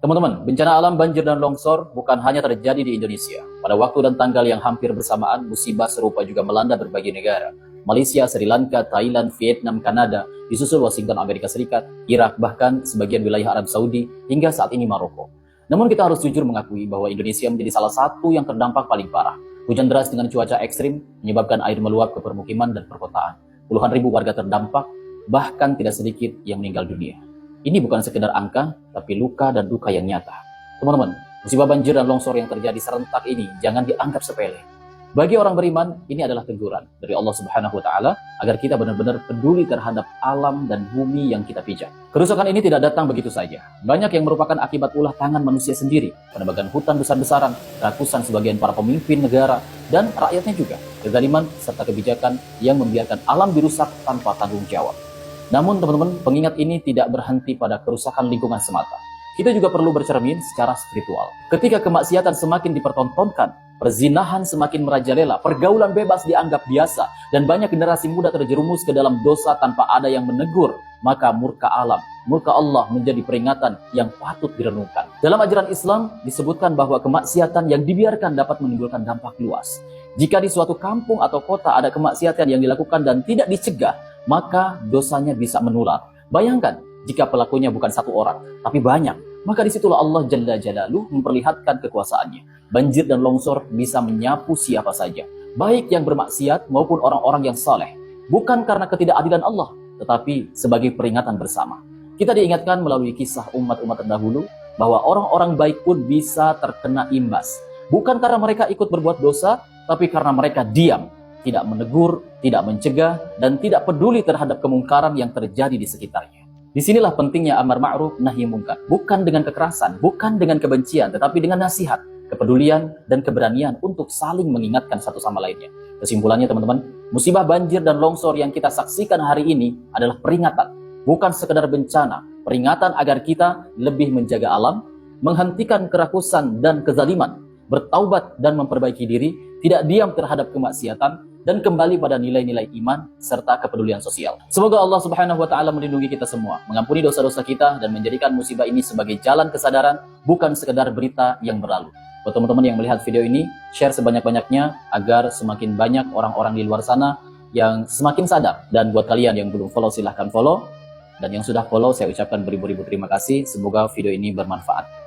Teman-teman, bencana alam banjir dan longsor bukan hanya terjadi di Indonesia. Pada waktu dan tanggal yang hampir bersamaan, musibah serupa juga melanda berbagai negara. Malaysia, Sri Lanka, Thailand, Vietnam, Kanada, disusul Washington, Amerika Serikat, Irak, bahkan sebagian wilayah Arab Saudi, hingga saat ini Maroko. Namun kita harus jujur mengakui bahwa Indonesia menjadi salah satu yang terdampak paling parah. Hujan deras dengan cuaca ekstrim menyebabkan air meluap ke permukiman dan perkotaan. Puluhan ribu warga terdampak, bahkan tidak sedikit yang meninggal dunia. Ini bukan sekedar angka, tapi luka dan duka yang nyata. Teman-teman, musibah banjir dan longsor yang terjadi serentak ini jangan dianggap sepele. Bagi orang beriman, ini adalah teguran dari Allah Subhanahu wa Ta'ala agar kita benar-benar peduli terhadap alam dan bumi yang kita pijak. Kerusakan ini tidak datang begitu saja. Banyak yang merupakan akibat ulah tangan manusia sendiri, penebangan hutan besar-besaran, kerakusan sebagian para pemimpin negara, dan rakyatnya juga, kezaliman serta kebijakan yang membiarkan alam dirusak tanpa tanggung jawab. Namun teman-teman, pengingat ini tidak berhenti pada kerusakan lingkungan semata. Kita juga perlu bercermin secara spiritual. Ketika kemaksiatan semakin dipertontonkan, perzinahan semakin merajalela, pergaulan bebas dianggap biasa, dan banyak generasi muda terjerumus ke dalam dosa tanpa ada yang menegur, maka murka alam, murka Allah menjadi peringatan yang patut direnungkan. Dalam ajaran Islam disebutkan bahwa kemaksiatan yang dibiarkan dapat menimbulkan dampak luas. Jika di suatu kampung atau kota ada kemaksiatan yang dilakukan dan tidak dicegah, maka dosanya bisa menular. Bayangkan, jika pelakunya bukan satu orang, tapi banyak, maka disitulah Allah Jalla Jalaluh memperlihatkan kekuasaannya. Banjir dan longsor bisa menyapu siapa saja, baik yang bermaksiat maupun orang-orang yang saleh. Bukan karena ketidakadilan Allah, tetapi sebagai peringatan bersama. Kita diingatkan melalui kisah umat-umat terdahulu, bahwa orang-orang baik pun bisa terkena imbas. Bukan karena mereka ikut berbuat dosa, tapi karena mereka diam, tidak menegur, tidak mencegah, dan tidak peduli terhadap kemungkaran yang terjadi di sekitarnya. Disinilah pentingnya amar ma'ruf nahi mungkar. Bukan dengan kekerasan, bukan dengan kebencian, tetapi dengan nasihat, kepedulian, dan keberanian untuk saling mengingatkan satu sama lainnya. Kesimpulannya teman-teman, musibah banjir dan longsor yang kita saksikan hari ini adalah peringatan. Bukan sekedar bencana, peringatan agar kita lebih menjaga alam, menghentikan kerakusan dan kezaliman, bertaubat dan memperbaiki diri, tidak diam terhadap kemaksiatan, dan kembali pada nilai-nilai iman serta kepedulian sosial. Semoga Allah Subhanahu wa Ta'ala melindungi kita semua, mengampuni dosa-dosa kita, dan menjadikan musibah ini sebagai jalan kesadaran, bukan sekedar berita yang berlalu. Buat teman-teman yang melihat video ini, share sebanyak-banyaknya agar semakin banyak orang-orang di luar sana yang semakin sadar. Dan buat kalian yang belum follow, silahkan follow. Dan yang sudah follow, saya ucapkan beribu-ribu terima kasih. Semoga video ini bermanfaat.